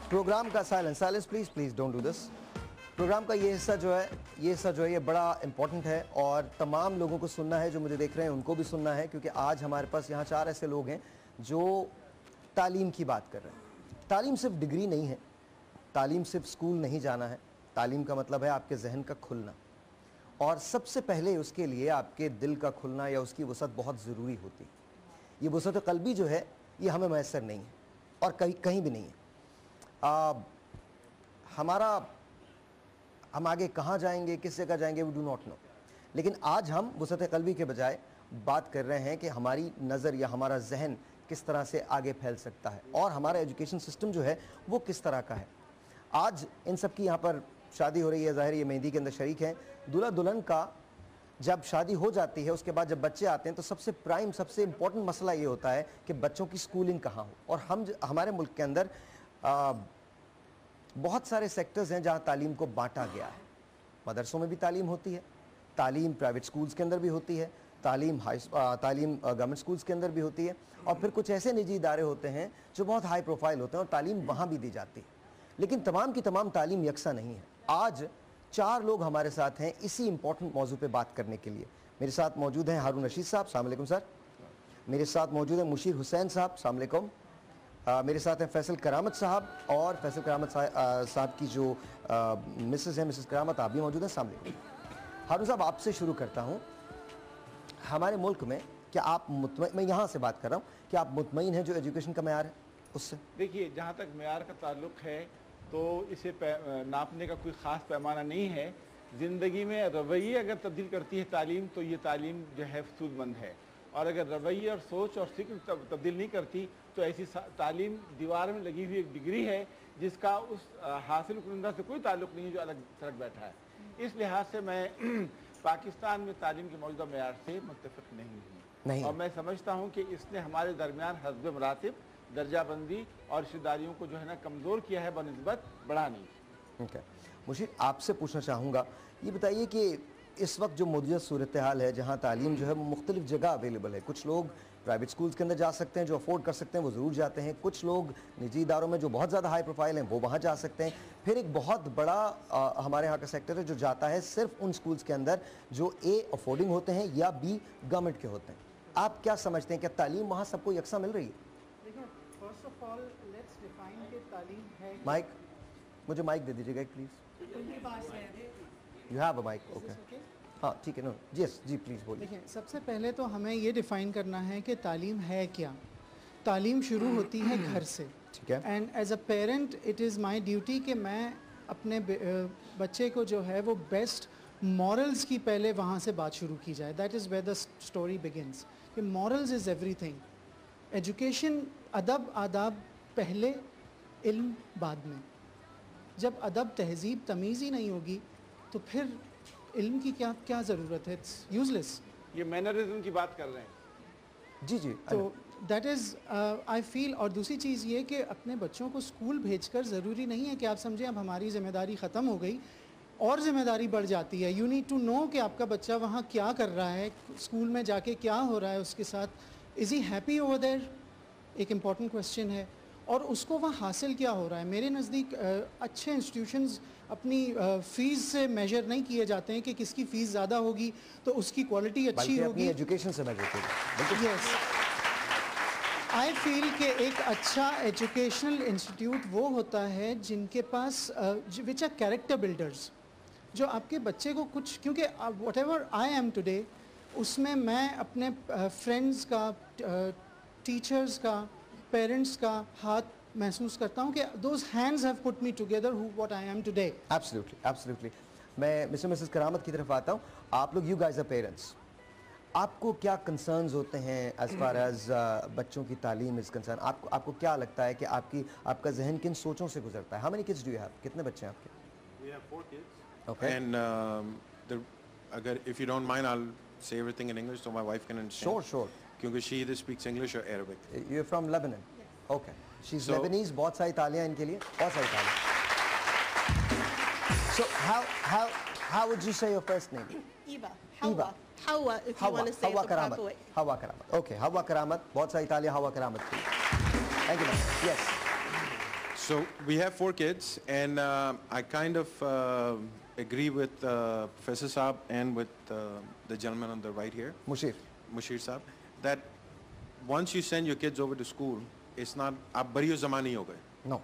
Programme का silence please please don't do this. Program का ये हिस्सा जो है ये बड़ा इंपॉर्टेंट है और तमाम लोगों को सुनना है, जो मुझे देख रहे हैं उनको भी सुनना है, क्योंकि आज हमारे पास यहाँ 4 ऐसे लोग हैं जो तालीम की बात कर रहे हैं। तालीम सिर्फ डिग्री नहीं है, तालीम सिर्फ स्कूल नहीं जाना है। तालीम का मतलब है आपके जहन का खुलना, और सबसे पहले उसके लिए आपके दिल का खुलना या उसकी वसअत बहुत ज़रूरी होती है। ये वसअत क़ल्बी जो है ये हमें मैसर नहीं है और कहीं भी नहीं है। हम आगे कहाँ जाएंगे, किस जगह जाएंगे, वी डू नॉट नो। लेकिन आज हम वसअत क़ल्बी के बजाय बात कर रहे हैं कि हमारी नज़र या हमारा जहन किस तरह से आगे फैल सकता है और हमारा एजुकेशन सिस्टम जो है वो किस तरह का है। आज इन सब की यहाँ पर शादी हो रही है, ज़ाहिर ये मेहंदी के अंदर शरीक हैं। दूल्हा दुल्हन का जब शादी हो जाती है, उसके बाद जब बच्चे आते हैं तो सबसे इम्पोर्टेंट मसला ये होता है कि बच्चों की स्कूलिंग कहाँ हो। और हमारे मुल्क के अंदर बहुत सारे सेक्टर्स हैं जहाँ तालीम को बांटा गया है। मदरसों में भी तालीम होती है, तालीम प्राइवेट स्कूल्स के अंदर भी होती है, तालीम गवर्नमेंट स्कूल्स के अंदर भी होती है, और फिर कुछ ऐसे निजी इदारे होते हैं जो बहुत हाई प्रोफाइल होते हैं और तालीम वहाँ भी दी जाती है। लेकिन तमाम की तमाम तालीम यकसा नहीं है। आज 4 लोग हमारे साथ हैं इसी इंपॉर्टेंट मौजू पे बात करने के लिए। मेरे साथ मौजूद हैं हारून रशीद साहब, अस्सलाम वालेकुम सर। मेरे साथ मौजूद हैं मुशीर हुसैन साहब, अस्सलाम वालेकुम। मेरे साथ हैं फैसल करामत साहब, और फैसल करामत साहब की जो मिसेस हैं, मिसेस करामत, आप भी मौजूद हैं, अस्सलाम वालेकुम। हारून साहब, आपसे शुरू करता हूँ। हमारे मुल्क में क्या आप मैं यहाँ से बात कर रहा हूँ, क्या आप मुतमईन हैं जो एजुकेशन का मेयार है उससे? देखिए, जहाँ तक मेयार का ताल्लुक़ है तो इसे नापने का कोई ख़ास पैमाना नहीं है। ज़िंदगी में रवैये अगर तब्दील करती है तालीम, तो ये तालीम जो है सूदमंद है, और अगर रवैये और सोच और फ़िक्र तब्दील नहीं करती तो ऐसी तालीम दीवार में लगी हुई एक डिग्री है जिसका उस हासिल कुनंदा से कोई ताल्लुक़ नहीं है जो अलग थलग बैठा है। इस लिहाज से मैं पाकिस्तान में तालीम के मौजूदा मेयार से मुत्तफ़िक़ नहीं हूँ, और मैं समझता हूँ कि इसने हमारे दरमियान हस्ब मरातिब, दर्जाबंदी और रिश्तेदारियों को जो है ना कमज़ोर किया है बनिस्बत बढ़ानी। ओके, मुझे आपसे पूछना चाहूँगा, ये बताइए कि इस वक्त जो मौजूदा सूरत हाल है, जहाँ तालीम जो है मुख्तलिफ जगह अवेलेबल है। कुछ लोग प्राइवेट स्कूल्स के अंदर जा सकते हैं, जो अफोर्ड कर सकते हैं वो ज़रूर जाते हैं। कुछ लोग निजी इदारों में जो बहुत ज़्यादा हाई प्रोफाइल हैं वो वहाँ जा सकते हैं। फिर एक बहुत बड़ा हमारे यहाँ का सेक्टर है जो जाता है सिर्फ उन स्कूल्स के अंदर जो ए अफोर्डिंग होते हैं या बी गवर्नमेंट के होते हैं। आप क्या समझते हैं, क्या तालीम वहाँ सबको यकसा मिल रही है? First of all let's define कि तालीम है। माइक, मुझे माइक दे दीजिएगा प्लीज़। उनके पास है। You have a mic? Okay, हाँ ठीक है। नो जी प्लीज़ बोलिए। देखिए, सबसे पहले तो हमें ये डिफ़ाइन करना है कि तालीम है क्या। तालीम शुरू होती है घर से, ठीक है। And as a parent it is my duty कि मैं अपने बच्चे को जो है वो बेस्ट मॉरल्स की पहले वहाँ से बात शुरू की जाए। That is where the story begins, कि मॉरल्स इज़ एवरीथिंग। एजुकेशन, अदब आदाब पहले, इल्म बाद में। जब अदब तहज़ीब तमीज़ ही नहीं होगी तो फिर इल्म की क्या ज़रूरत है? It's useless. ये मैनरिज्म की बात कर रहे हैं। जी। तो दैट इज़ आई फील। और दूसरी चीज़ ये कि अपने बच्चों को स्कूल भेजकर ज़रूरी नहीं है कि आप समझें अब हमारी ज़िम्मेदारी ख़त्म हो गई और ज़िम्मेदारी बढ़ जाती है। यू नीड टू नो कि आपका बच्चा वहाँ क्या कर रहा है, स्कूल में जाके क्या हो रहा है उसके साथ। Is he happy over there? एक इम्पॉर्टेंट क्वेश्चन है। और उसको वहाँ हासिल क्या हो रहा है। मेरे नज़दीक अच्छे इंस्टीट्यूशंस अपनी फ़ीस से मेजर नहीं किए जाते हैं कि किसकी फ़ीस ज़्यादा होगी तो उसकी क्वालिटी अच्छी होगी। एजुकेशन से मेजर किया। यस, आई फील कि एक अच्छा एजुकेशनल इंस्टीट्यूट वो होता है जिनके पास विच आर कैरेक्टर बिल्डर्स, जो आपके बच्चे को कुछ, क्योंकि what ever I am today उसमें मैं अपने फ्रेंड्स का, टीचर्स का, पेरेंट्स का हाथ महसूस करता हूँ कि those hands have put me together who what I am today. Absolutely. मैं मिस्टर मिसेस करामत की तरफ आता हूँ। आप लोग, you guys are parents, आपको क्या कंसर्न्स होते हैं as far as बच्चों की तालीम इज़ कंसर्न? आपको क्या लगता है कि आपका जहन किन सोचों से गुजरता है? How many kids do you have? कितने बच्चे हैं आपके? We have 4 kids. Okay. And अगर if you don't mind, I'll say everything in English so my wife can understand. Sure. क्योंकि she either speaks English or Arabic. You're from Lebanon? Yes. Okay. She's Lebanese. बहुत सारी तालियाँ इनके लिए, बहुत सारी तालियाँ। So how would you say your first name? Eva. Hawa, if you want to say it the proper way. Hawa Karamat. Okay, Hawa Karamat. बहुत सारी तालियाँ Hawa Karamat की। Thank you, ma'am. Yes. So we have 4 kids, and I kind of agree with Professor Saab and with the gentleman on the right here, Mushir, Mushir Saab, that once you send your kids over to school, it's not ab bariyo zama nahi ho gaye. no,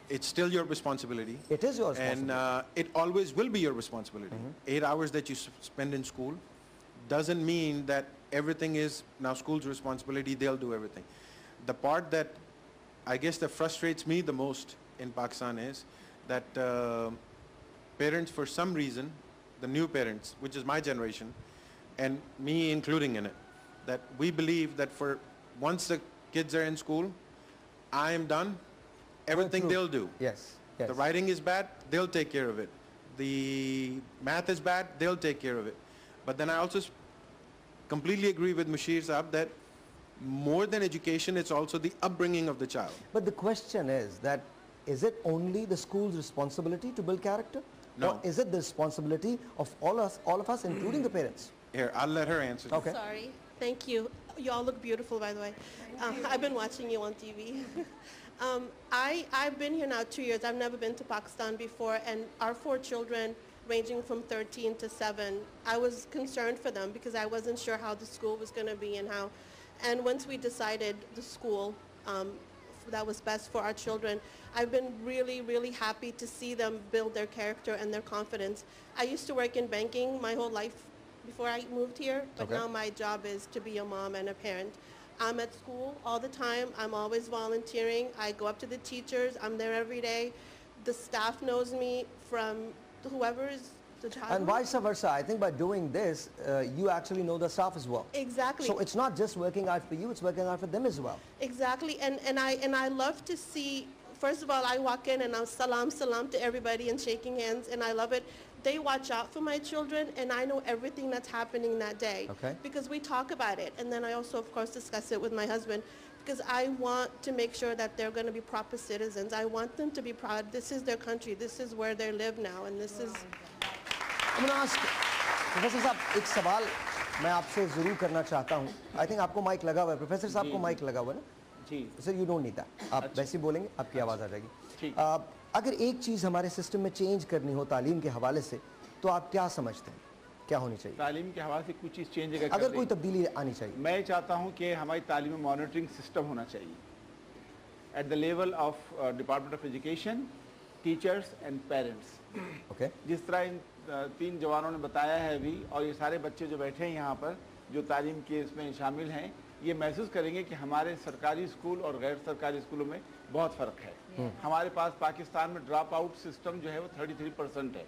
It's still your responsibility. it is your And responsibility. it always will be your responsibility. 8 hours that you spend in school doesn't mean that everything is now school's responsibility, they'll do everything. The part that I guess that frustrates me the most in Pakistan is that parents, for some reason, the new parents, which is my generation, and me including in it, that we believe that for once the kids are in school, I am done, everything through. they'll do. Yes, yes. The writing is bad, they'll take care of it. The math is bad, they'll take care of it. But then I also completely agree with Mushir Saab that more than education, it's also the upbringing of the child. But the question is that, is it only the school's responsibility to build character? No. Or is it the responsibility of all of us, including the parents? Here, I'll let her answer. Okay. Sorry. Thank you. You all look beautiful, by the way. I've been watching you on TV. I've been here now 2 years. I've never been to Pakistan before, and our 4 children, ranging from 13 to 7, I was concerned for them because I wasn't sure how the school was going to be and how. And once we decided the school that was best for our children, I've been really, really happy to see them build their character and their confidence. I used to work in banking my whole life before I moved here, but Okay. now my job is to be a mom and a parent. I'm at school all the time. I'm always volunteering. I go up to the teachers. I'm there every day. The staff knows me from whoever is the child. And vice versa. I think by doing this, you actually know the staff as well. Exactly. So it's not just working out for you, it's working out for them as well. Exactly, and I love to see. First of all, I walk in and I'm salam to everybody and shaking hands, and I love it. They watch out for my children, and I know everything that's happening that day. Okay. Because we talk about it, and then I also, of course, discuss it with my husband, because I want to make sure that they're going to be proper citizens. I want them to be proud. This is their country. This is where they live now, and this is. I'm going to ask, professor साहब, एक सवाल मैं आपसे ज़रूर करना चाहता हूँ. I think आपको माइक लगा हुआ है. प्रोफेसर साहब को माइक लगा हुआ है ना? जी sir, you don't need that. आप वैसे ही बोलेंगे, आपकी आवाज़ आ जाएगी. ठीक. अगर एक चीज़ हमारे सिस्टम में चेंज करनी हो तालीम के हवाले से, तो आप क्या समझते हैं क्या होनी चाहिए? तालीम के हवाले से कुछ चीज़ चेंज अगर कोई तब्दीली आनी चाहिए. मैं चाहता हूं कि हमारी तालीम में मॉनिटरिंग सिस्टम होना चाहिए at the level of department of education, teachers and parents. Okay. जिस तरह इन 3 जवानों ने बताया है अभी, और ये सारे बच्चे जो बैठे हैं यहाँ पर, जो तालीम के इसमें शामिल हैं, ये महसूस करेंगे कि हमारे सरकारी स्कूल और गैर सरकारी स्कूलों में बहुत फ़र्क है. हमारे पास पाकिस्तान में ड्रॉप आउट सिस्टम जो है वो 33% है.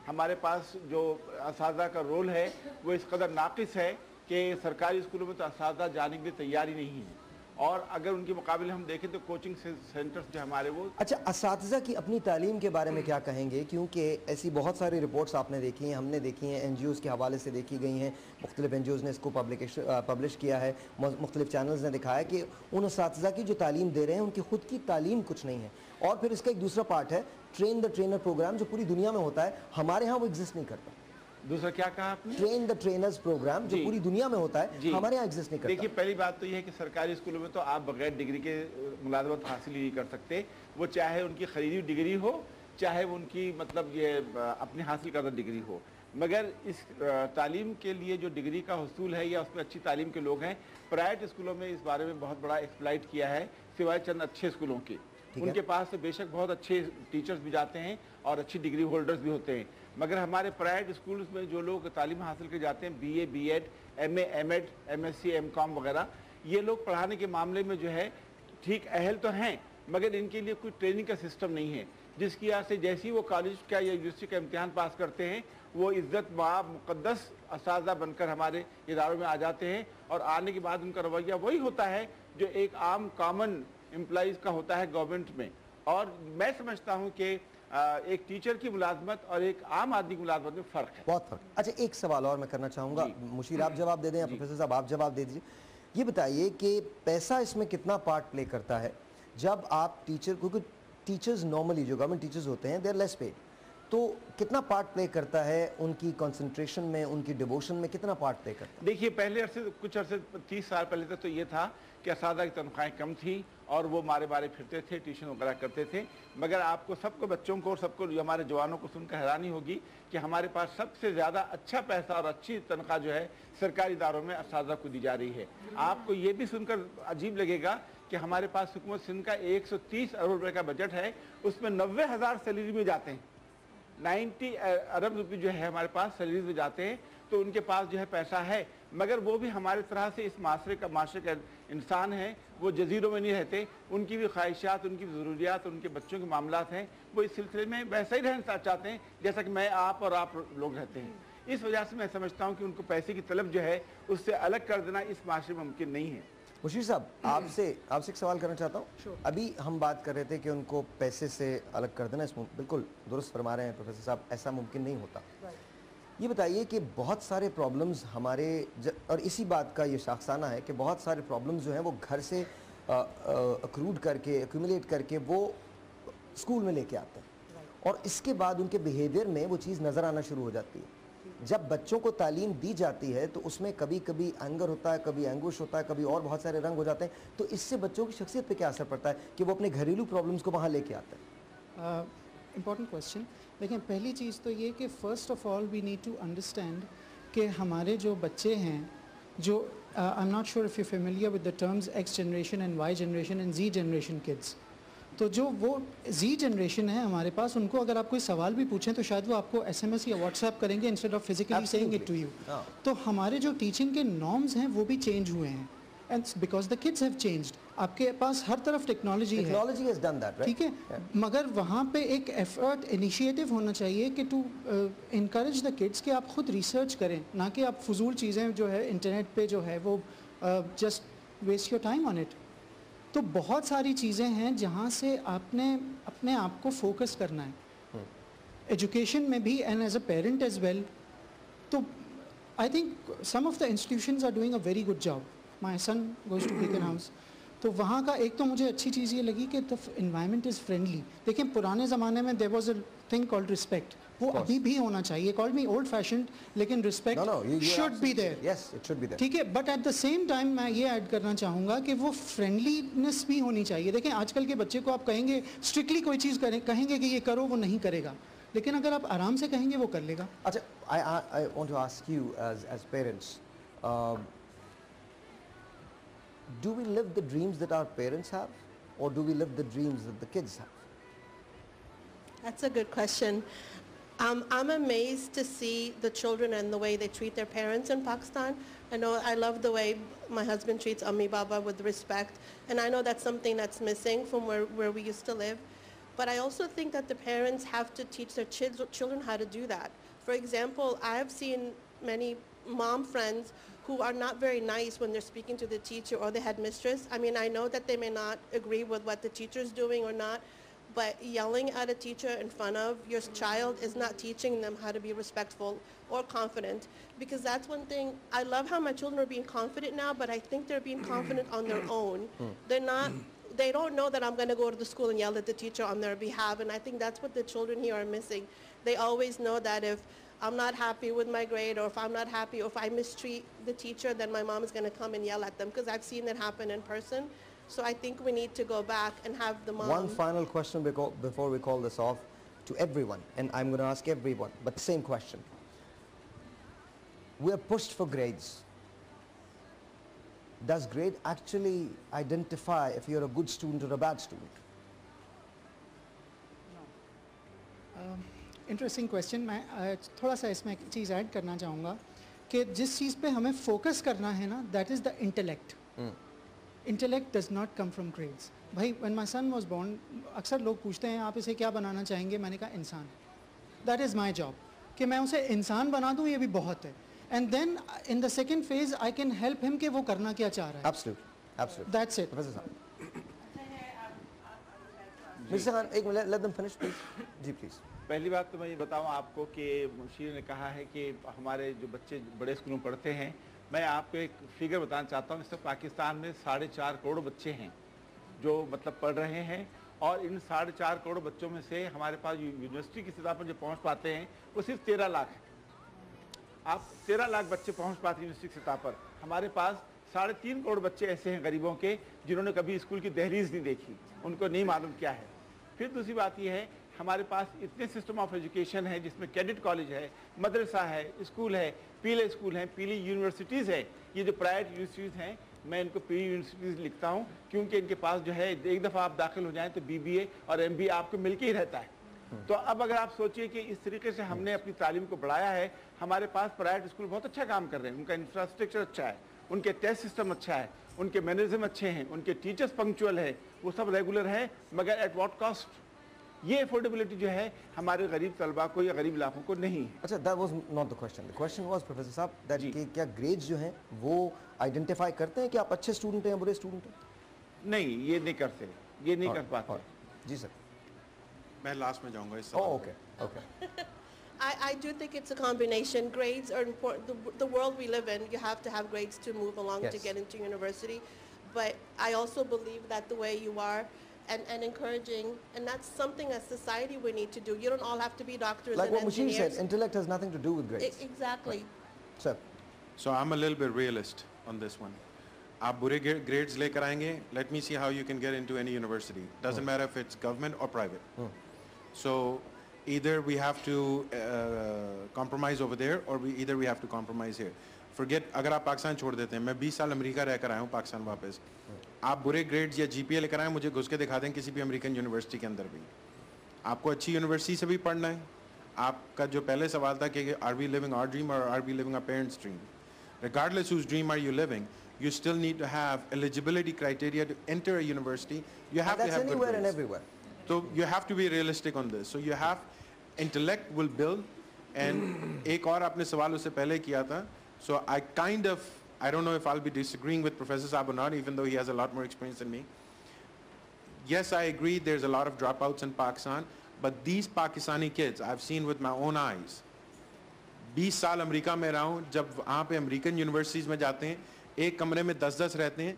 हमारे पास जो असातिज़ा का रोल है वो इस कदर नाक़िस है कि सरकारी स्कूलों में तो असातिज़ा जाने के लिए तैयार ही नहीं है, और अगर उनके मुकाबले हम देखें तो कोचिंग सेंटर्स जो हमारे वो. अच्छा, असातिज़ा की अपनी तालीम के बारे में क्या कहेंगे? क्योंकि ऐसी बहुत सारी रिपोर्ट्स आपने देखी हैं, हमने देखी हैं, NGOs के हवाले से देखी गई हैं, मुख्तलिफ NGOs ने इसको पब्लिश किया है, मुख्तलिफ चैनल्स ने दिखाया कि उन असातिज़ा की जो तालीम दे रहे हैं उनकी ख़ुद की तालीम कुछ नहीं है. और फिर इसका एक दूसरा पार्ट है ट्रेन द ट्रेनर प्रोग्राम, जो पूरी दुनिया में होता है, हमारे यहाँ वो एग्जिस्ट नहीं करता. दूसरा क्या कहा आपने? ट्रेन द ट्रेनर्स प्रोग्राम, जो जी. पूरी दुनिया में होता है, जी. हमारे यहाँ एग्जिस्ट नहीं करता. देखिए, पहली बात तो ये है कि सरकारी स्कूलों में तो आप बगैर डिग्री के मुलाजमत हासिल ही नहीं कर सकते. वो चाहे उनकी खरीदी हुई डिग्री हो, चाहे वो उनकी मतलब ये अपनी हासिल करदा डिग्री हो. मगर इस तालीम के लिए जो डिग्री का हसूल है या उसमें अच्छी तालीम के लोग हैं, प्राइवेट स्कूलों में इस बारे में बहुत बड़ा एक्सप्लाइट किया है, सिवाय चंद अच्छे स्कूलों के. उनके पास तो बेशक बहुत अच्छे टीचर्स भी जाते हैं और अच्छी डिग्री होल्डर्स भी होते हैं, मगर हमारे प्राइवेट स्कूल्स में जो लोग तालीम हासिल कर जाते हैं, BA, B.Ed, MA, M.Ed, MSc, M.Com वगैरह, ये लोग पढ़ाने के मामले में जो है ठीक अहल तो हैं, मगर इनके लिए कोई ट्रेनिंग का सिस्टम नहीं है, जिसकी वजह से जैसे ही वो कॉलेज का या यूनिवर्सिटी का इम्तिहान पास करते हैं, वो इज़्ज़त माब मुक़द्दस असातिज़ा बनकर हमारे इदारों में आ जाते हैं, और आने के बाद उनका रवैया वही होता है जो एक आम कॉमन एम्प्लॉइज़ का होता है गवर्नमेंट में. और मैं समझता हूँ कि एक टीचर की मुलाजमत और एक आम आदमी की मुलाजमत में फ़र्क है. बहुत फ़र्क. अच्छा, एक सवाल और मैं करना चाहूँगा. मुशीर, आप जवाब दे दें या प्रोफेसर साहब आप जवाब दे दीजिए. ये बताइए कि पैसा इसमें कितना पार्ट प्ले करता है जब आप टीचर, क्योंकि टीचर्स नॉर्मली जो गवर्नमेंट टीचर्स होते हैं, दे आर लेस पेड, तो कितना पार्ट प्ले करता है उनकी कंसंट्रेशन में, उनकी डिवोशन में कितना पार्ट प्ले करता है? देखिए, पहले कुछ अरसे 30 साल पहले तक तो ये था कि असादा की तनख्वाहें कम थी और वो मारे मारे फिरते थे, ट्यूशन वगैरह करते थे। मगर आपको सबको, बच्चों को और सबको, हमारे जवानों को सुनकर हैरानी होगी कि हमारे पास सबसे ज़्यादा अच्छा पैसा और अच्छी तनख्वाह जो है सरकारी इदारों में असादा को दी जा रही है। आपको ये भी सुनकर अजीब लगेगा कि हमारे पास हुकूमत सिंध का 130 अरब रुपये का बजट है, उसमें 90,000 सैलरी में जाते हैं। 90 अरब रुपये जो है हमारे पास सैलरीज में जाते हैं, तो उनके पास जो है पैसा है, मगर वो भी हमारे तरह से इस माशरे का इंसान है, वो जजीरों में नहीं रहते। उनकी भी ख्वाहिशात, उनकी भी ज़रूरियात, उनके बच्चों के मामलात हैं, वो इस सिलसिले में वैसा ही रहना चाहते हैं जैसा कि मैं, आप और आप लोग रहते हैं। इस वजह से मैं समझता हूँ कि उनको पैसे की तलब जो है उससे अलग कर देना इस माशरे में मुमकिन नहीं है। मुशीर साहब, आपसे एक सवाल करना चाहता हूँ। अभी हम बात कर रहे थे कि उनको पैसे से अलग कर देना, इसमें बिल्कुल दुरुस्त फरमा रहे हैं प्रोफेसर साहब, ऐसा मुमकिन नहीं होता। ये बताइए कि बहुत सारे प्रॉब्लम्स हमारे और इसी बात का ये शाखसाना है कि बहुत सारे प्रॉब्लम्स जो हैं वो घर से अक्रूड करके, एक्यूमुलेट करके वो स्कूल में लेके आते हैं और इसके बाद उनके बिहेवियर में वो चीज़ नज़र आना शुरू हो जाती है। जब बच्चों को तालीम दी जाती है तो उसमें कभी कभी एंगर होता है, कभी एंगुश होता है, कभी और बहुत सारे रंग हो जाते हैं। तो इससे बच्चों की शख्सियत पे क्या असर पड़ता है कि वो अपने घरेलू प्रॉब्लम्स को वहाँ लेके आते हैं? Important question. लेकिन पहली चीज़ तो ये कि first of all we need to understand कि हमारे जो बच्चे हैं, जो I am not sure if you familiar with the terms X generation and Y generation and Z generation kids, तो जो वो जी जनरेशन है हमारे पास, उनको अगर आप कोई सवाल भी पूछें तो शायद वो आपको SMS या व्हाट्सएप करेंगे instead of physically saying it to you. तो हमारे जो टीचिंग के नॉर्म्स हैं वो भी चेंज हुए हैं, and because the kids have changed. आपके पास हर तरफ टेक्नोलॉजी है, technology has done that, right? ठीक है, मगर वहाँ पे एक एफर्ट, इनिशिएटिव होना चाहिए कि टू इनकरेज द किड्स कि आप खुद रिसर्च करें, ना कि आप फजूल चीज़ें जो है इंटरनेट पे जो है वो just waste your time on it. तो बहुत सारी चीज़ें हैं जहाँ से आपने अपने आप को फोकस करना है, एजुकेशन में भी and as a parent as well. तो I think some of the institutions are doing a very good job. My son goes to Beaconhouse, तो वहाँ का एक तो मुझे अच्छी चीज़ ये लगी कि द इन्वायरमेंट इज़ फ्रेंडली। देखिए, पुराने ज़माने में there was a thing called respect, वो अभी भी होना चाहिए। कॉल मी ओल्ड फैशन्ड, लेकिन respect should be there. Yes, it should be there, ठीक है। But at the same time मैं ये ऐड करना चाहूँगा कि वो फ्रेंडलीनेस भी होनी चाहिए। देखें, आजकल के बच्चे को आप कहेंगे स्ट्रिक्टली कोई चीज़ करें, कहेंगे कि ये करो, वो नहीं करेगा, लेकिन अगर आप आराम से कहेंगे वो कर लेगा। अच्छा, I want to ask you as parents, do we live the dreams that our parents have, or do we live the dreams that the kids have? That's a good question. I'm amazed to see the children and the way they treat their parents in Pakistan. I love the way my husband treats Ammi Baba with respect, and I know that's something that's missing from where we used to live. But I also think that the parents have to teach their children how to do that. For example, I have seen many mom friends who are not very nice when they're speaking to the teacher or the headmistress. I mean, I know that they may not agree with what the teacher's doing or not, but yelling at a teacher in front of your child is not teaching them how to be respectful or confident. Because that's one thing, I love how my children are being confident now, but I think they're being confident on their own. They don't know that I'm going to go to the school and yell at the teacher on their behalf, and I think that's what the children here are missing. They always know that if I'm not happy with my grade, or if I'm not happy, or if I mistreat the teacher, then my mom is going to come and yell at them, because I've seen it happen in person. So I think we need to go back and have the mom. One final question before we call this off to everyone, and I'm going to ask everyone, but the same question. We are pushed for grades. Does grade actually identify if you're a good student or a bad student? Interesting question. मैं थोड़ा सा इसमें एक चीज़ add करना चाहूँगा कि जिस चीज़ पे हमें फोकस करना है ना, that is the intellect. Intellect does not come from grades. भाई, when my son was born, अक्सर लोग पूछते हैं आप इसे क्या बनाना चाहेंगे, मैंने कहा इंसान। दैट इज़ माई जॉब, कि मैं उसे इंसान बना दूँ, ये भी बहुत है। And then in the second phase I can help him कि वो करना क्या चाह रहा है। Absolutely, absolutely. That's it. Professor Saab. Mr. Khan, एक minute, let them finish, please. जी, please. पहली बात तो मैं ये बताऊं आपको कि मुशीर ने कहा है कि हमारे जो बच्चे बड़े स्कूलों में पढ़ते हैं, मैं आपको एक फिगर बताना चाहता हूं। इस वक्त पाकिस्तान में 4.5 करोड़ बच्चे हैं जो मतलब पढ़ रहे हैं, और इन 4.5 करोड़ बच्चों में से हमारे पास यूनिवर्सिटी की सतह पर जो पहुंच पाते हैं वो सिर्फ 13 लाख है। आप 13 लाख बच्चे पहुंच पाते हैं यूनिवर्सिटी की सतह पर। हमारे पास 3.5 करोड़ बच्चे ऐसे हैं गरीबों के जिन्होंने कभी स्कूल की दहलीज नहीं देखी, उनको नहीं मालूम क्या है। फिर दूसरी बात यह है, हमारे पास इतने सिस्टम ऑफ एजुकेशन है जिसमें कैडेट कॉलेज है, मदरसा है, स्कूल है, पीले स्कूल हैं, पीली यूनिवर्सिटीज़ है। ये जो प्राइवेट यूनिवर्सिटीज़ हैं, मैं इनको पीली यूनिवर्सिटीज़ लिखता हूँ क्योंकि इनके पास जो है एक दफ़ा आप दाखिल हो जाएं तो BBA और MBA आपको मिलके ही रहता है। तो अब अगर आप सोचिए कि इस तरीके से हमने अपनी तालीम को बढ़ाया है, हमारे पास प्राइवेट स्कूल बहुत अच्छा काम कर रहे हैं, उनका इंफ्रास्ट्रक्चर अच्छा है, उनके टेस्ट सिस्टम अच्छा है, उनके मैनेजम अच्छे हैं, उनके टीचर्स पंक्चुअल है, वो सब रेगुलर है, मगर एट व्हाट कॉस्ट? ये अफोर्डेबिलिटी जो है हमारे गरीब तलबा को या गरीब इलाकों को नहीं है। अच्छा, that was not the question. The question was professor साहब दैट कि क्या ग्रेड्स जो हैं वो आइडेंटिफाई करते हैं कि आप अच्छे स्टूडेंट हैं या बुरे स्टूडेंट हैं? नहीं, ये नहीं करते, ये नहीं कर पाते। जी सर, मैं लास्ट में जाऊंगा इस oh okay. I do think it's a combination. Grades are important. The world we live in, you have to have grades to move along to Yes. get into university. But I also believe that the way you are and encouraging, and that's something as society we need to do. You don't all have to be doctors Like and what Mushir engineers. said, intellect has nothing to do with grades. Exactly. Sir, So I'm a little bit realist on this one. आप बुरे grades लेकर आएंगे, let me see how you can get into any university. Doesn't matter if it's government or private. So either we have to compromise over there or either we have to compromise here. Forget अगर आप पाकिस्तान छोड़ देते हैं, मैं 20 साल America रहकर आया हूँ पाकिस्तान वापस, आप बुरे ग्रेड्स या GPA लेकर आए, मुझे घुस के दिखा दें किसी भी अमेरिकन यूनिवर्सिटी के अंदर भी। आपको अच्छी यूनिवर्सिटी से भी पढ़ना है। आपका जो पहले सवाल था कि are we living our dream और are we living our parents dream, regardless whose dream are you living, you still need to have eligibility criteria to enter a university. You have and to that's have good anywhere and grades. everywhere. So you have to be realistic on this. So you have intellect will build, and एक और आपने सवाल उससे पहले किया था. So I don't know if I'll be disagreeing with Professor Saab or not, even though he has a lot more experience than me. Yes, I agree there's a lot of dropouts in Pakistan, but these Pakistani kids I've seen with my own eyes. 20 साल America में रहा हूँ, जब वहाँ पे American universities में जाते हैं, एक कमरे में 10-10 रहते हैं,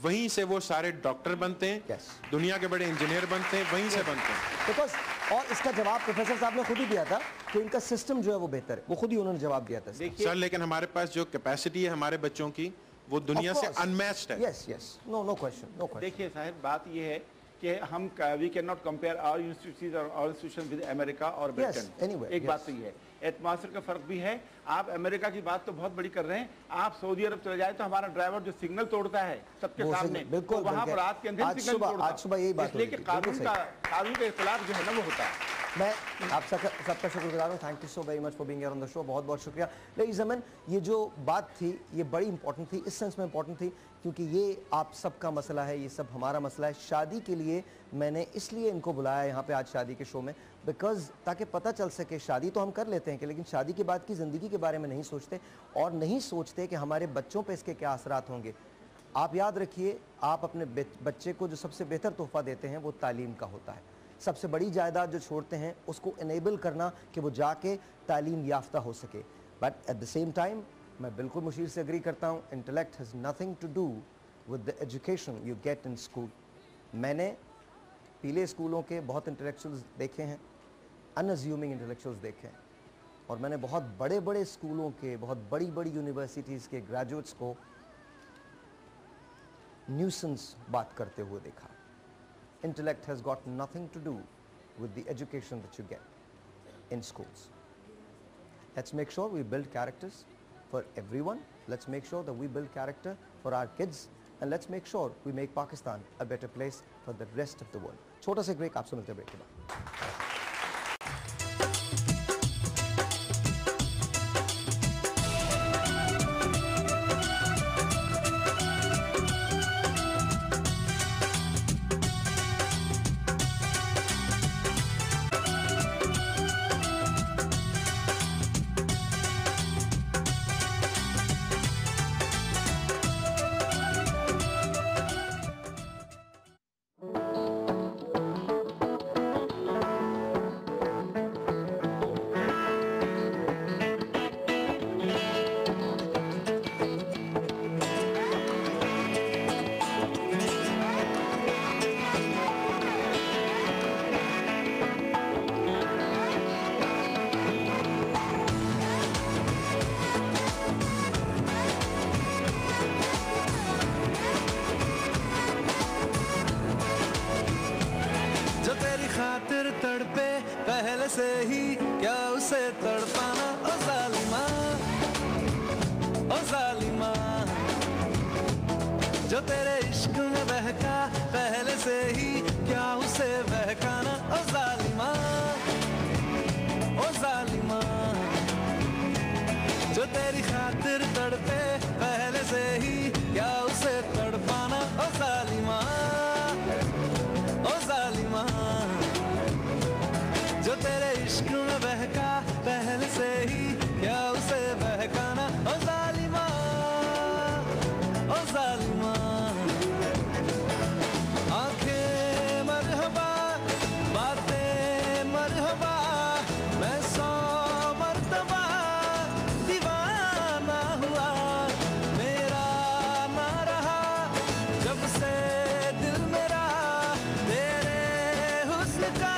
वहीं से वो सारे डॉक्टर बनते हैं, Yes. दुनिया के बड़े इंजीनियर बनते हैं, वहीं से बनते हैं. Because और इसका जवाब प्रोफेसर साहब ने खुद ही दिया था कि इनका सिस्टम जो है वो बेहतर है, वो खुद ही उन्होंने जवाब दिया था. सर लेकिन हमारे पास जो कैपेसिटी है हमारे बच्चों की, वो दुनिया से अनमैच्ड है. Yes, yes. No question. देखिए साहब, बात ये है कि हम we can not compare our universities और आवर इंस्टीट्यूशन विद अमेरिका और ब्रिटेन. anyway, एक yes. बात तो ये है, एटमॉस्फेयर का फर्क भी है. आप अमेरिका की बात तो बहुत बड़ी कर रहे हैं, आप सऊदी अरब चले जाए तो हमारा ड्राइवर जो सिग्नल तोड़ता है सबके वो सामने, बिल्कुल, वहाँ पर रात के अंधेरे सिग्नल तोड़ता है. आज सुबह यही बात इसलिए कि हो रही थी, कानून का इख्तिलाफ जो है ना वो होता है. मैं आप सबका शुक्रगुजार हूँ. Thank you so very much for being here on the show. बहुत बहुत शुक्रिया. लेडीज एंड जेंटलमैन, ये जो बात थी ये बड़ी इंपॉर्टेंट थी, इस सेंस में इंपॉर्टेंट थी क्योंकि ये आप सबका मसला है, ये सब हमारा मसला है. शादी के लिए मैंने इसलिए इनको बुलाया यहाँ पे आज शादी के शो में, बिकॉज ताकि पता चल सके. शादी तो हम कर लेते हैं कि लेकिन शादी के बाद की ज़िंदगी के बारे में नहीं सोचते और नहीं सोचते कि हमारे बच्चों पे इसके क्या असरात होंगे. आप याद रखिए, आप अपने बच्चे को जो सबसे बेहतर तोहफा देते हैं वो तालीम का होता है. सबसे बड़ी जायदाद जो छोड़ते हैं उसको इनेबल करना कि वो जाके तालीम याफ्ता हो सके. But at the same time मैं बिल्कुल मुशीर से एग्री करता हूँ, intellect has nothing to do with the education you get in school. मैंने पीले स्कूलों के बहुत इंटेलेक्चुअल्स देखे हैं, अनअज्यूमिंग इंटेलेक्चुअल्स देखे हैं, और मैंने बहुत बड़े बड़े स्कूलों के, बहुत बड़ी बड़ी यूनिवर्सिटीज़ के ग्रेजुएट्स को न्यूसेंस बात करते हुए देखा. Intellect has got nothing to do with the education that you get in schools. Let's make sure we build characters for everyone. Let's make sure that we build character for our kids, and let's make sure we make Pakistan a better place for the rest of the world. छोटा सा break, आपसे मिलते हैं break के बाद. खातिर तड़पे पहले से ही क्या उसे तड़पाना। ओ जालिमा, ओ जालिमा, जो तेरे इश्क में बहका पहले से ही क्या उसे बहकाना। ओ जालिमा, ओ जालिमा, जो तेरी खातिर तड़पे पहले से ही क्या उसे तड़पाना। ओ जालिमा, ओ जालिमा, जो तेरे इश्क में बहका पहले से ही क्या उसे बहकाना। ओ जालिमा, ओ जालिमा, आंखें मरहबा, बातें मरहबा, मैं 100 मर्तबा दीवाना हुआ। मेरा ना रहा जब से दिल मेरा तेरे हुस्न का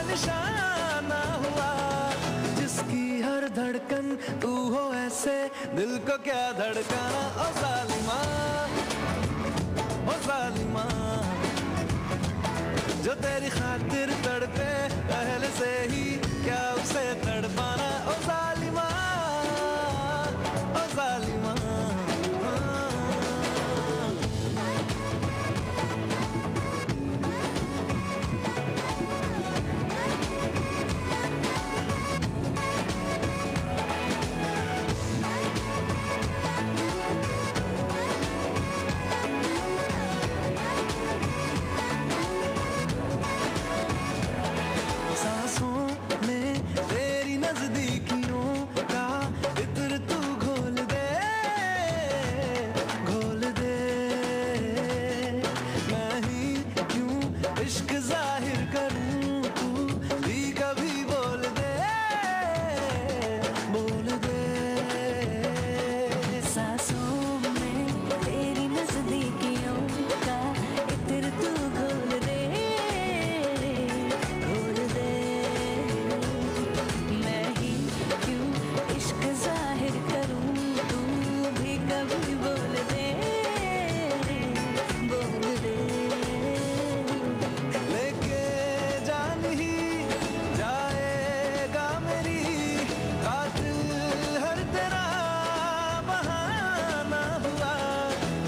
निशाना हुआ। जिसकी हर धड़कन तू हो ऐसे दिल को क्या धड़काना। ओ जालिमा, ओ जालिमा, जो तेरी खातिर तड़पे पहले से ही क्या उसे तड़पाना। ओ जालिमा, ओ जालिमा, सांसों में तेरी नजदीकियों का इत्र तू घोल दे, घोल दे। मैं ही क्यों इश्क जाहिर करूं, तू भी कभी बोल दे, बोल दे। सांसों में तेरी नजदीकियों का इत्र तू घोल दे, घोल दे। मैं ही क्यों इश्क जाहिर करूं, तू भी कभी बोल दे, बोल दे। लेके जान ही जाएगा मेरी कातिल हर तेरा बहाना हुआ।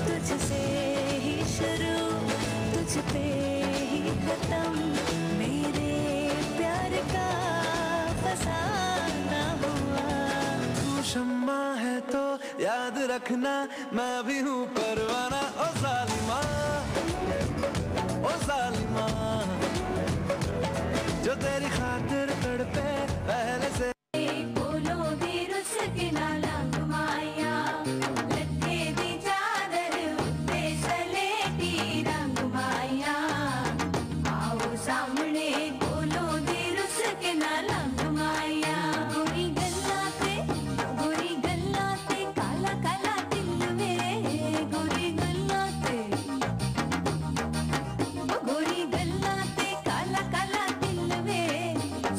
तुझसे ही शुरू, तुझ पे ही खत्म, मेरे प्यार का फसाना हुआ। तू शम्मा है तो याद रखना मैं भी हूँ परवाना। ओ जालिमा, ओ जालिमा, जो तेरी खातिर तड़पे पहले से। बोलो दी रुस के नाला घुमाया, लट्ठे दी चादर उत्ते सलेटी रंग माया। आओ सामने बोलो दी रुस के नाला घुमाया। गोरी गल्ला ते काला काला दिल में, गोरी गल्ला ते काला काला दिल में,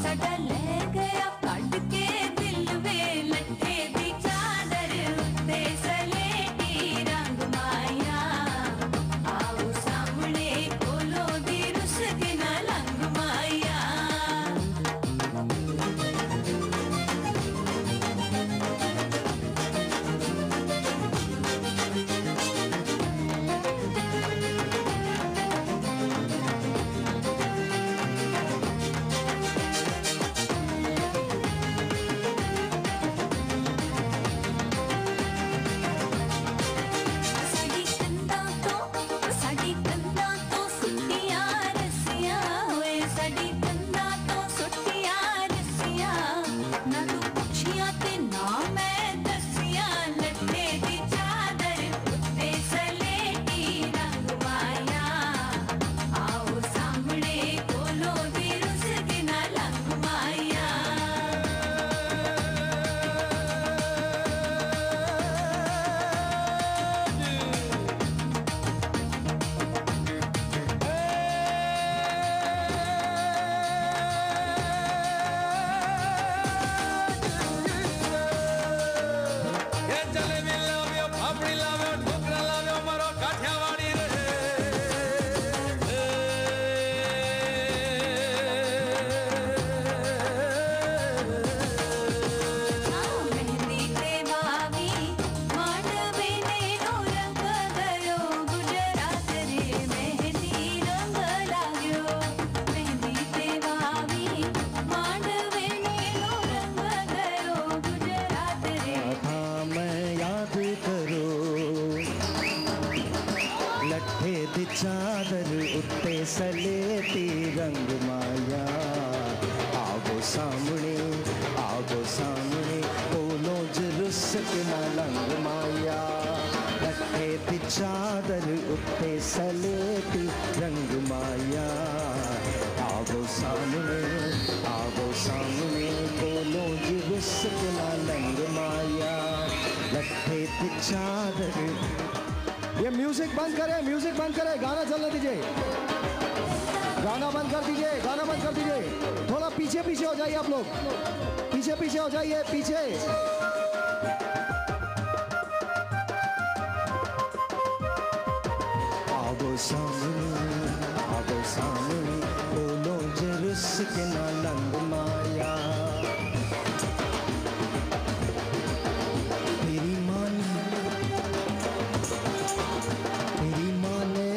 साडा ले गया कट के दिल में। लट्ठे दी चादर उत्ते सलेटी रंग माया। आओ सामने बोलो दी रुस के ना लंग माया। चादर उत्ते सलेटी रंग माया आवो सामने बोलो जी रुसना लंग माया लट्ठे पे चादर। ये म्यूजिक बंद करे, गाना चलने दीजिए, गाना बंद कर दीजिए। थोड़ा पीछे हो जाइए आप लोग, पीछे हो जाइए, पीछे। आवो सामने बोलो जरुस के ना लंग माया तेरी माँ ने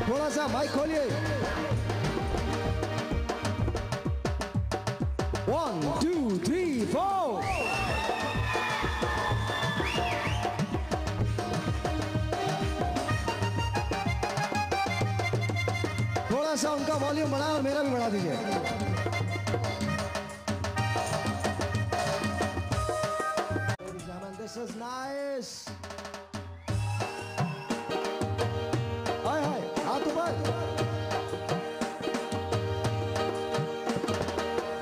थोड़ा सा माइक खोलिए। 1 2 3 4 थोड़ा सा उनका वॉल्यूम बढ़ाओ और मेरा भी बढ़ा दीजिए। This is nice. हाय हाथ ऊपर।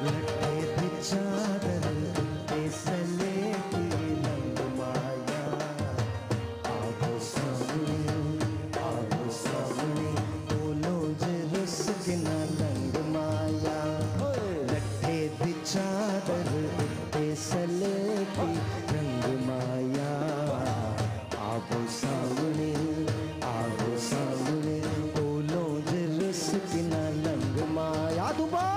लट्ठे पे चादर पे सलेटी रंग माया आवो सामने बोलो जरुस के ना लंग माया लट्ठे पे चादर पे सलेटी रंग माया आवो सामने बोलो जरुस के ना लंग माया दोबार।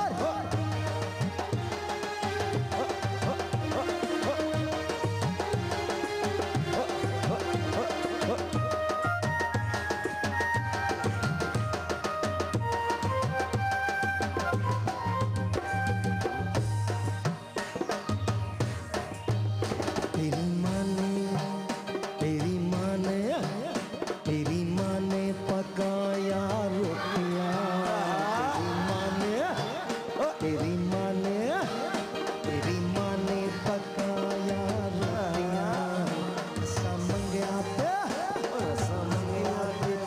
तेरी माँ ने पकाया रोटियां, तेरी माँ ने पकाया रोटियां समंगया पे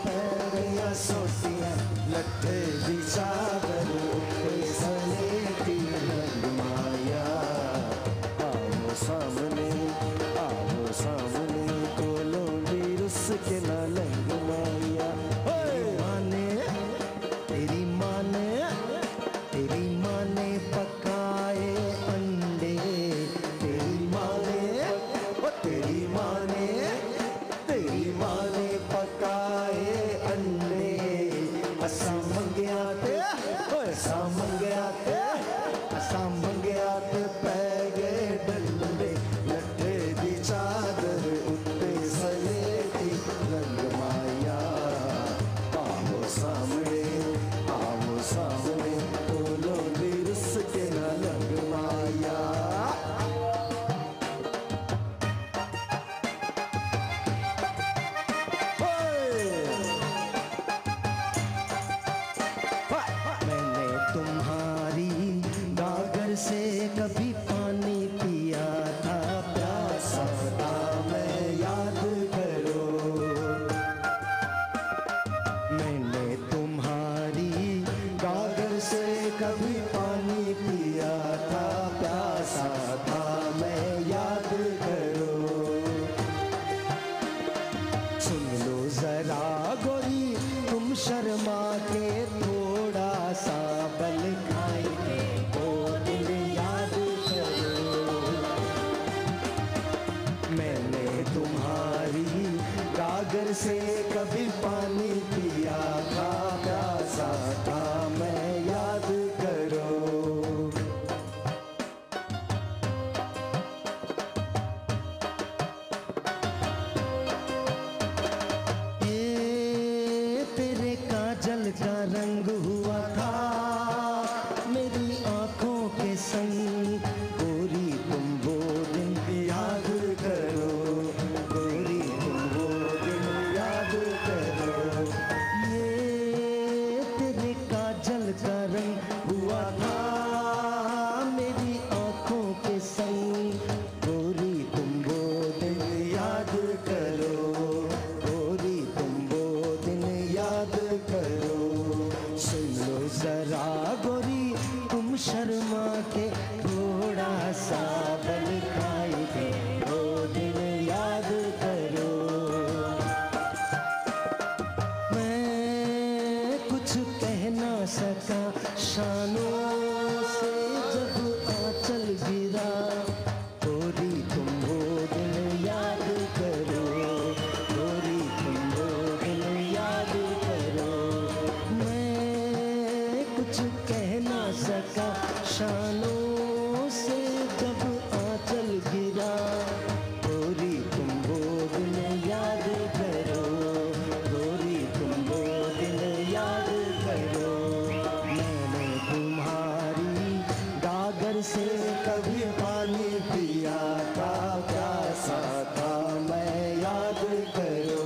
पैरिया सोटियां लट्ठे दी चादर पे सलेटी रंग माया आवो सामने बोलो भी रुस के ना लंग माया तेरी माँ ने पकाए अंडे तेरी माँ ने पकाए अंडे असा मंगया ते पै गए डंडे लट्ठे दी चादर उत्ते सलेटी रंग माया आवो सामने बोलो भी रुस के ना लंग माया। मैंने तुम्हारी गागर से कभी पानी पिया था प्यासा था मैं याद करो। मैंने तुम्हारी गागर से कभी पानी पिया था प्यासा था मैं याद करो। सुन लो जरा गोरी तुम शर्मा के थोड़ा सा बल खाएंगे वो दिल याद करो। मैंने तुम्हारी गागर से कभी पानी पिया था प्यासा था मैं याद करो। तेरे काजल का रंग हुआ था मेरी आंखों के संग गोरी तुम वो दिन याद करो। गोरी तुम वो दिन याद गोरी तुम शर्मा के थोड़ा सा बल खाए थे वो दिन याद करो। मैं कुछ कह ना सका शानों से जब आंचल गिरा, गोरी तुम वो दिन याद करो, गोरी तुम वो दिन याद करो। मैं कुछ कह ना सका शानों से जब आंचल गिरा, गोरी तुम वो दिन याद करो, गोरी तुम वो दिन याद करो। मैंने तुम्हारी गागर से कभी पानी पिया था, प्यासा था मैं याद करो।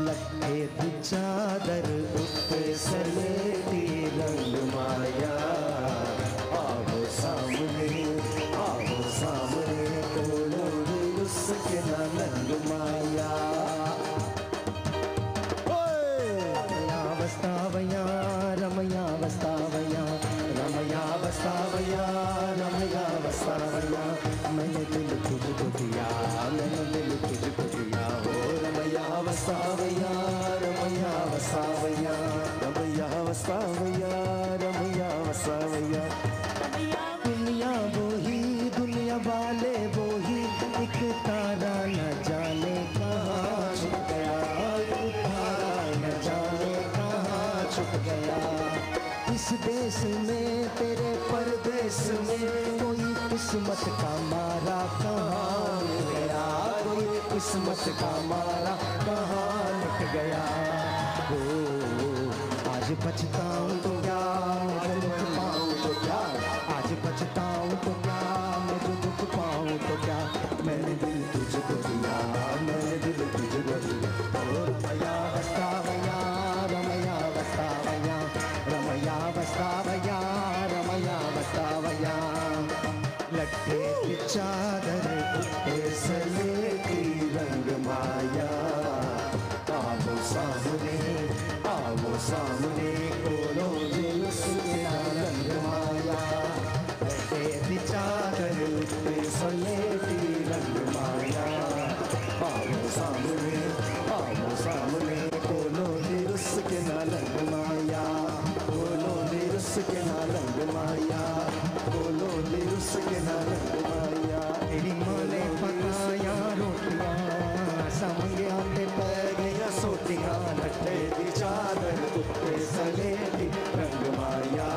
लगे दी चादर उत्ते सलेटी रंग माया, आओ सामने कोलों उसके ना रंग माया। रमया बस्तावया रमया बस्तावया रमया बस्तावया रमया बस्तावया, मैंने दिल तुझको दिया, मैंने दिल तुझको दिया हो। रमया बस्तावया रमया बस्तावया रमया बस्तावया रमया बस्तावया। दुनिया बोही दुनिया वाले बोही, एक तारा न जाने कहाँ छुप गया, एक तारा न जाने कहाँ छुप गया। इस देश में तेरे परदेश में कोई किस्मत का मारा कहाँ मिल गया, कोई किस्मत का मारा कहाँ लुट गया। ओ आज पछताऊं तो क्या मैं दुख पाऊं तो क्या, आज पछताऊं तो क्या मैं जो दुख पाऊं तो क्या। मैंने दिल तुझको दिया, मैंने दिल तुझको दिया। ओ रमया बस्तावया रमया बस्तावया रमया बस्तावया रमया बस्तावया। लट्ठे की चादर उत्ते सलेटी रंग माया, आओ सामने कोलों दिल उसके रंग माया। लट्ठे की चादर उत्ते सलेटी रंग माया, आओ सामने कोलों दिल उसके रंग माया, कोलों दिल उसके रंग माया, कोलों दिल उसके रंग माया। तेरी माँ ने पकाया रोटियां, समझिया ते पै गया सोटियां, लट्ठे दी चादर उत्ते सलेटी रंग माया।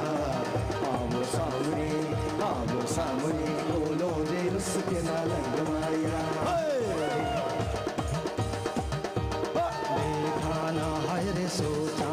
आओ सामने कोलों दिल उसके रंग माया। देखा ना है रे सोचा